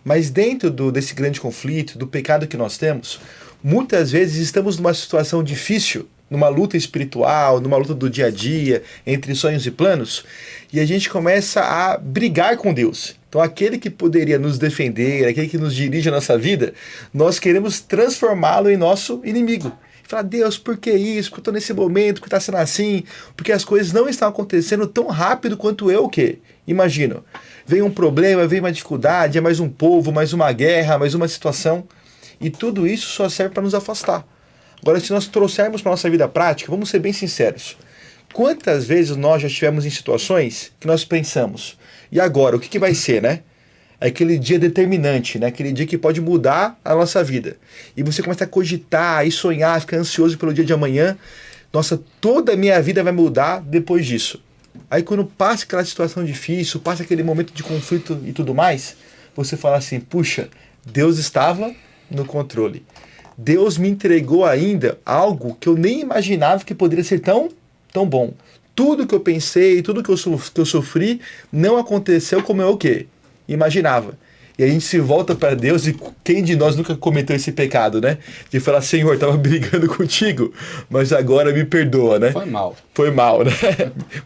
Mas dentro desse grande conflito, do pecado que nós temos, muitas vezes estamos numa situação difícil, numa luta espiritual, numa luta do dia a dia, entre sonhos e planos, e a gente começa a brigar com Deus. Então aquele que poderia nos defender, aquele que nos dirige a nossa vida, nós queremos transformá-lo em nosso inimigo. Falar: Deus, por que isso? Porque eu estou nesse momento, porque está sendo assim, porque as coisas não estão acontecendo tão rápido quanto eu imagino. Vem um problema, vem uma dificuldade, é mais um povo, mais uma guerra, mais uma situação, e tudo isso só serve para nos afastar. Agora, se nós trouxermos para a nossa vida prática, vamos ser bem sinceros. Quantas vezes nós já estivemos em situações que nós pensamos: e agora, o que vai ser, né? É aquele dia determinante, né? Aquele dia que pode mudar a nossa vida. E você começa a cogitar e sonhar, ficar ansioso pelo dia de amanhã. Nossa, toda a minha vida vai mudar depois disso. Aí quando passa aquela situação difícil, passa aquele momento de conflito e tudo mais, você fala assim: puxa, Deus estava no controle. Deus me entregou ainda algo que eu nem imaginava que poderia ser tão bom. Tudo que eu pensei, tudo que eu sofri, não aconteceu como eu imaginava. E a gente se volta para Deus, e quem de nós nunca cometeu esse pecado, né? De falar: Senhor, eu estava brigando contigo, mas agora me perdoa, né? Foi mal, né?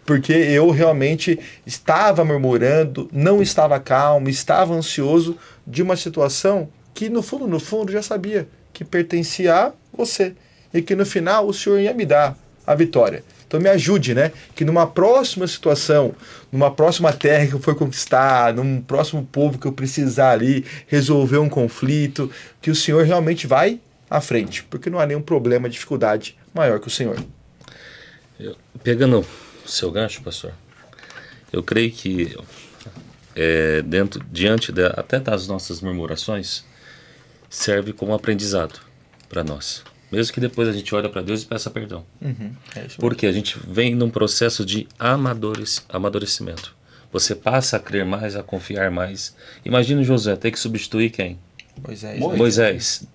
Porque eu realmente estava murmurando, não estava calmo, estava ansioso de uma situação que no fundo já sabia que pertencia a você. E que no final o Senhor ia me dar a vitória. Então me ajude, né? Que numa próxima situação, numa próxima terra que eu for conquistar, num próximo povo que eu precisar ali resolver um conflito, que o Senhor realmente vai à frente, porque não há nenhum problema, dificuldade maior que o Senhor. Pegando o seu gancho, pastor, eu creio que diante até das nossas murmurações, serve como aprendizado para nós. Mesmo que depois a gente olhe para Deus e peça perdão. Porque a gente vem num processo de amadurecimento. Você passa a crer mais, a confiar mais. Imagina Josué ter que substituir quem? Moisés.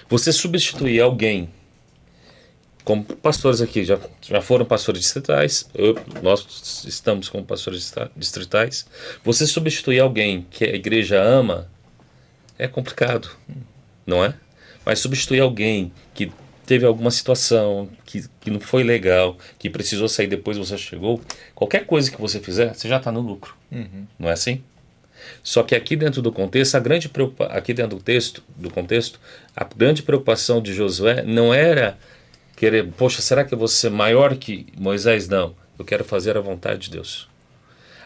Você substituir alguém, como pastores aqui, já foram pastores distritais, nós estamos como pastores distritais. Você substituir alguém que a igreja ama é complicado, não é? Mas substituir alguém que teve alguma situação que não foi legal, que precisou sair depois você chegou, qualquer coisa que você fizer, você já está no lucro. Não é assim? Só que aqui dentro do contexto, a grande preocupação de Josué não era querer, poxa, será que eu vou ser maior que Moisés? Não, eu quero fazer a vontade de Deus.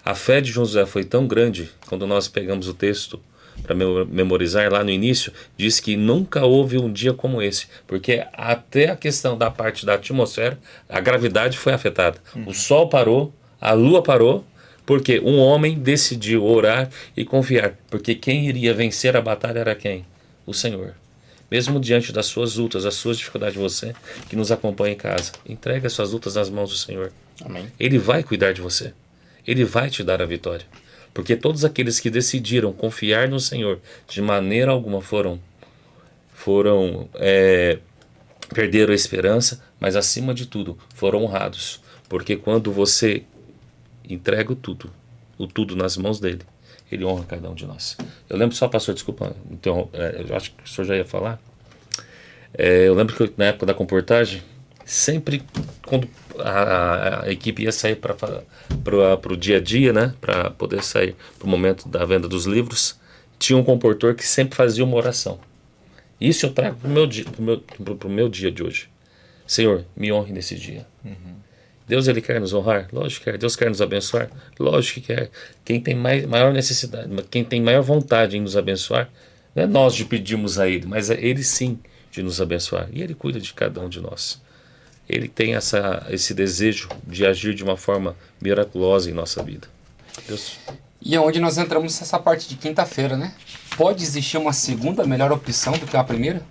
A fé de Josué foi tão grande, quando nós pegamos o texto para memorizar lá no início, diz que nunca houve um dia como esse, porque até a questão da parte da atmosfera, a gravidade foi afetada. O sol parou, a lua parou, Porque um homem decidiu orar e confiar, porque quem iria vencer a batalha era quem? O Senhor. Mesmo diante das suas lutas, das suas dificuldades, você que nos acompanha em casa, entregue as suas lutas nas mãos do Senhor. Amém. Ele vai cuidar de você. Ele vai te dar a vitória. Porque todos aqueles que decidiram confiar no Senhor, de maneira alguma perderam a esperança, mas acima de tudo, foram honrados. Porque quando você entrega o tudo nas mãos dele, ele honra cada um de nós. Eu lembro só, pastor, desculpa, então, eu acho que o senhor já ia falar. Eu lembro que na época da comportagem, sempre quando a equipe ia sair para o dia a dia, né, para poder sair para o momento da venda dos livros, tinha um comportor que sempre fazia uma oração. Isso eu trago para o meu dia de hoje. Senhor, me honre nesse dia. Deus, ele quer nos honrar? Lógico que quer. Deus quer nos abençoar? Lógico que quer. Quem tem maior necessidade, quem tem maior vontade em nos abençoar, não é nós de pedirmos a ele, mas é ele sim de nos abençoar. E ele cuida de cada um de nós. Ele tem esse desejo de agir de uma forma miraculosa em nossa vida. Deus. E é onde nós entramos nessa parte de quinta-feira, né? Pode existir uma segunda melhor opção do que a primeira?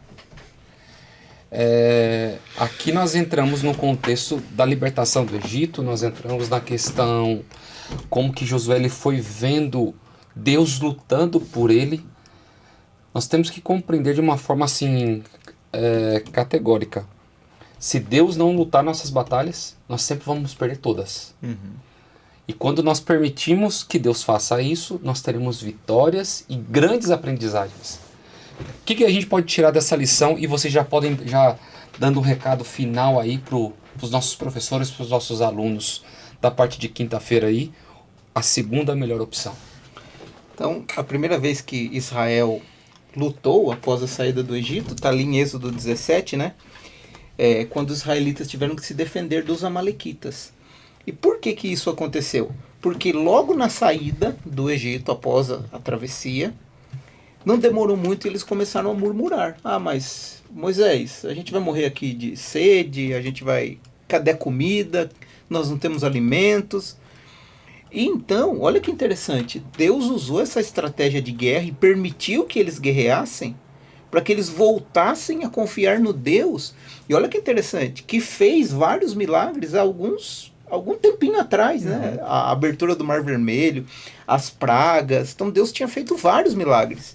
Aqui nós entramos no contexto da libertação do Egito, nós entramos na questão como que Josué ele foi vendo Deus lutando por ele. Nós temos que compreender de uma forma assim categórica. Se Deus não lutar nossas batalhas, nós sempre vamos perder todas. E quando nós permitimos que Deus faça isso, nós teremos vitórias e grandes aprendizagens. O que a gente pode tirar dessa lição? E vocês já podem, dando um recado final aí para os nossos professores, para os nossos alunos da parte de quinta-feira aí, a segunda melhor opção. Então, a primeira vez que Israel lutou após a saída do Egito, está ali em Êxodo 17, né? Quando os israelitas tiveram que se defender dos amalequitas. E por que isso aconteceu? Porque logo na saída do Egito, após a travessia, não demorou muito e eles começaram a murmurar. Mas Moisés, a gente vai morrer aqui de sede, cadê a comida? Nós não temos alimentos. E então, olha que interessante, Deus usou essa estratégia de guerra e permitiu que eles guerreassem para que eles voltassem a confiar no Deus. E olha que interessante, que fez vários milagres algum tempinho atrás, né? A abertura do Mar Vermelho, as pragas. Então Deus tinha feito vários milagres.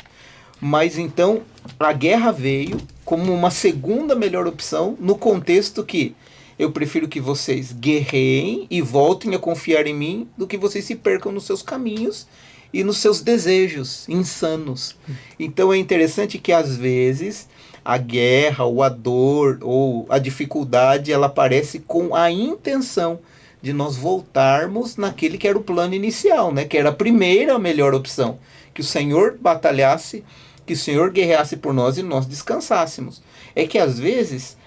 Mas então a guerra veio como uma segunda melhor opção, no contexto que eu prefiro que vocês guerreiem e voltem a confiar em mim do que vocês se percam nos seus caminhos e nos seus desejos insanos. Então é interessante que às vezes a guerra ou a dor ou a dificuldade ela aparece com a intenção de nós voltarmos naquele que era o plano inicial, né? Que era a primeira melhor opção, que o Senhor batalhasse, que o Senhor guerreasse por nós e nós descansássemos. É que às vezes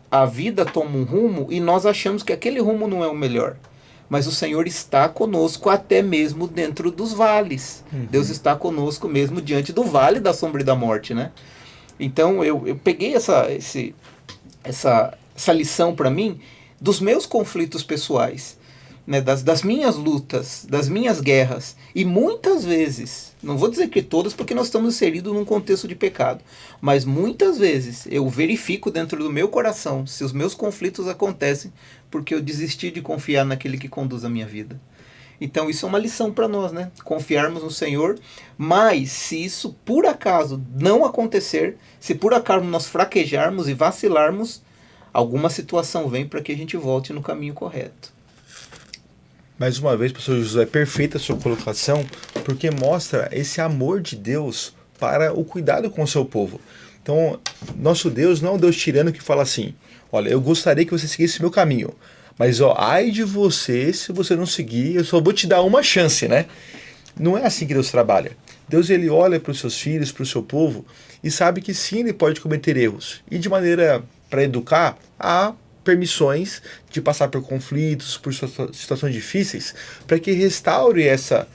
a vida toma um rumo e nós achamos que aquele rumo não é o melhor. Mas o Senhor está conosco até mesmo dentro dos vales. Deus está conosco mesmo diante do vale da sombra e da morte, né? Então eu peguei essa lição para mim dos meus conflitos pessoais, né, das minhas lutas, das minhas guerras. E muitas vezes, não vou dizer que todas, porque nós estamos inseridos num contexto de pecado, mas muitas vezes eu verifico dentro do meu coração se os meus conflitos acontecem porque eu desisti de confiar naquele que conduz a minha vida. Então isso é uma lição para nós, né? Confiarmos no Senhor, mas se isso por acaso não acontecer, se por acaso nós fraquejarmos e vacilarmos, alguma situação vem para que a gente volte no caminho correto. Mais uma vez, pastor Josué, perfeita a sua colocação, porque mostra esse amor de Deus para o cuidado com o seu povo. Então, nosso Deus não é um Deus tirano que fala assim, olha, eu gostaria que você seguisse o meu caminho, mas ai de você se você não seguir, eu só vou te dar uma chance, né? Não é assim que Deus trabalha. Deus ele olha para os seus filhos, para o seu povo, e sabe que sim, ele pode cometer erros. E de maneira para educar, há permissões de passar por conflitos, por situações difíceis, para que restaure essa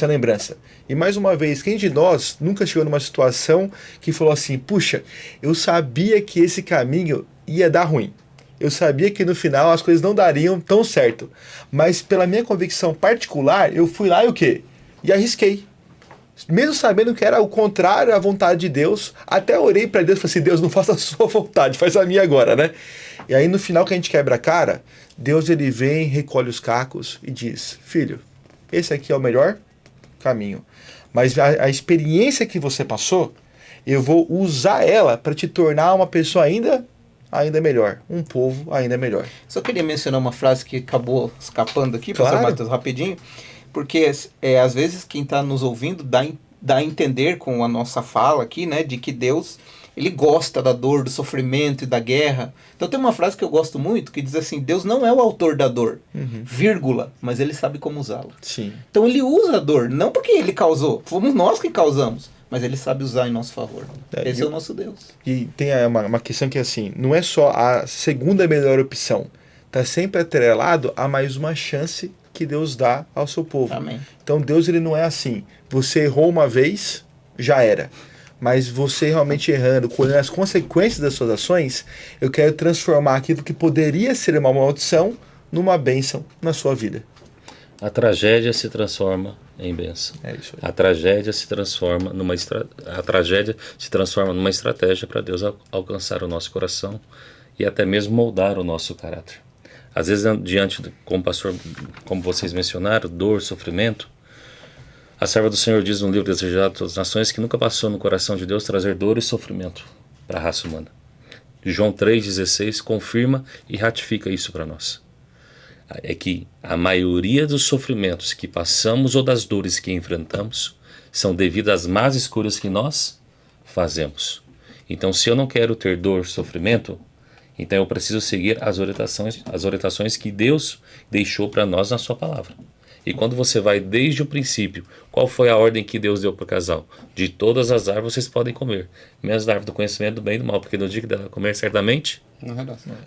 lembrança. E mais uma vez, quem de nós nunca chegou numa situação que falou assim, puxa, eu sabia que esse caminho ia dar ruim. Eu sabia que no final as coisas não dariam tão certo. Mas pela minha convicção particular, eu fui lá e o quê? E arrisquei. Mesmo sabendo que era o contrário à vontade de Deus, até orei para Deus e falei assim, Deus, não faça a sua vontade, faz a minha agora, né? E aí no final que a gente quebra a cara, Deus ele vem, recolhe os cacos e diz, filho, esse aqui é o melhor caminho. Mas a experiência que você passou, eu vou usar ela para te tornar uma pessoa ainda melhor, um povo ainda melhor. Só queria mencionar uma frase que acabou escapando aqui, Claro. pastor Matheus, rapidinho, porque às vezes quem está nos ouvindo dá a entender com a nossa fala aqui, né, de que Deus, ele gosta da dor, do sofrimento e da guerra. Então tem uma frase que eu gosto muito que diz assim, Deus não é o autor da dor, vírgula, mas ele sabe como usá-la. Sim. Então ele usa a dor, não porque ele causou, fomos nós que causamos, mas ele sabe usar em nosso favor. Esse é o nosso Deus. E tem uma questão que é assim, não é só a segunda melhor opção, está sempre atrelado a mais uma chance que Deus dá ao seu povo. Amém. Então Deus ele não é assim, você errou uma vez, já era. Mas você realmente errando, colhendo as consequências das suas ações, eu quero transformar aquilo que poderia ser uma maldição numa bênção na sua vida. A tragédia se transforma em bênção. É isso aí. A tragédia se transforma numa estratégia para Deus alcançar o nosso coração e até mesmo moldar o nosso caráter. Às vezes, como vocês mencionaram, dor, sofrimento, a serva do Senhor diz no livro Desejado de Todas as Nações que nunca passou no coração de Deus trazer dor e sofrimento para a raça humana. João 3,16 confirma e ratifica isso para nós. É que a maioria dos sofrimentos que passamos ou das dores que enfrentamos são devido às más escolhas que nós fazemos. Então, se eu não quero ter dor, sofrimento, então eu preciso seguir as orientações que Deus deixou para nós na sua palavra. E quando você vai desde o princípio, qual foi a ordem que Deus deu para o casal? De todas as árvores vocês podem comer, menos da árvore do conhecimento do bem e do mal, porque no dia que dela comer certamente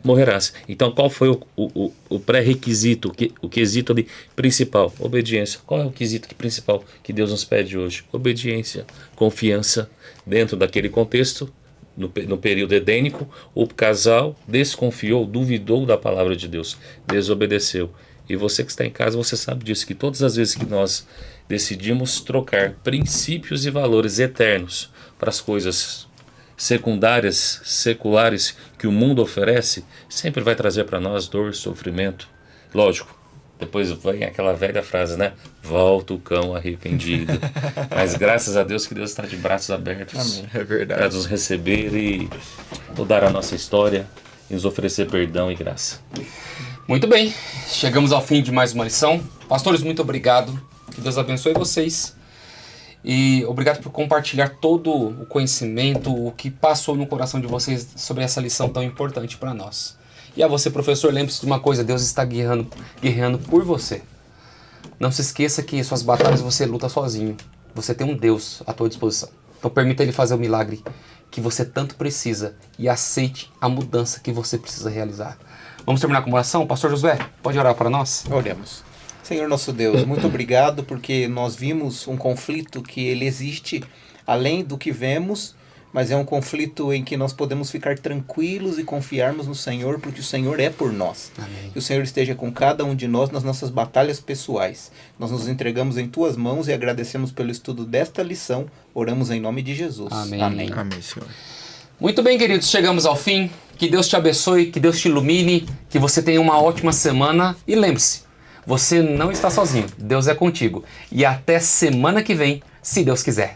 morrerás. Então qual foi o pré-requisito, o quesito ali principal? Obediência. Qual é o quesito principal que Deus nos pede hoje? Obediência, confiança. Dentro daquele contexto, no período edênico, o casal desconfiou, duvidou da palavra de Deus, desobedeceu. E você que está em casa, você sabe disso, que todas as vezes que nós decidimos trocar princípios e valores eternos para as coisas secundárias, seculares que o mundo oferece, sempre vai trazer para nós dor, sofrimento. Lógico, depois vem aquela velha frase, né? Volta o cão arrependido. Mas graças a Deus que Deus está de braços abertos. Amém. É verdade. Para nos receber e mudar a nossa história e nos oferecer perdão e graça. Muito bem, chegamos ao fim de mais uma lição. Pastores, muito obrigado. Que Deus abençoe vocês. E obrigado por compartilhar todo o conhecimento, o que passou no coração de vocês sobre essa lição tão importante para nós. E a você, professor, lembre-se de uma coisa, Deus está guerreando por você. Não se esqueça que suas batalhas você luta sozinho. Você tem um Deus à tua disposição. Então permita Ele fazer o milagre que você tanto precisa e aceite a mudança que você precisa realizar. Vamos terminar com uma oração? Pastor Josué, pode orar para nós? Oremos. Senhor nosso Deus, muito obrigado porque nós vimos um conflito que ele existe além do que vemos, mas é um conflito em que nós podemos ficar tranquilos e confiarmos no Senhor, porque o Senhor é por nós. Amém. Que o Senhor esteja com cada um de nós nas nossas batalhas pessoais. Nós nos entregamos em Tuas mãos e agradecemos pelo estudo desta lição. Oramos em nome de Jesus. Amém. Amém. Amém, Senhor. Muito bem, queridos, chegamos ao fim. Que Deus te abençoe, que Deus te ilumine, que você tenha uma ótima semana. E lembre-se, você não está sozinho, Deus é contigo. E até semana que vem, se Deus quiser.